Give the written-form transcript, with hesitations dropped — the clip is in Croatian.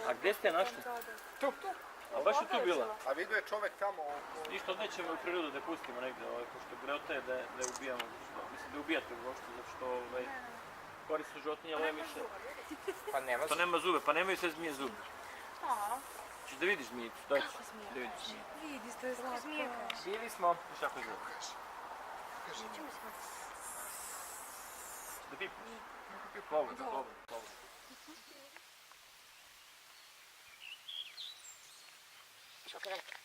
A gdje ste je našli? Tu. A baš je tu bila? A vidio je čovjek tamo. Ništa, nećemo u prirodu da pustimo negdje, pošto greota je da je ubijamo. Mislim da je ubijate uopšte, zato što korisno životinje, ali više. Pa nema zube, pa nemaju sve zmije zube. Češ da vidiš zmijicu, daj ću. Da vidiš zmijicu. Vidi, to je slatka. Bili smo. Viš jako izgleda. Da pipneš. Slobodno. Šokiraj.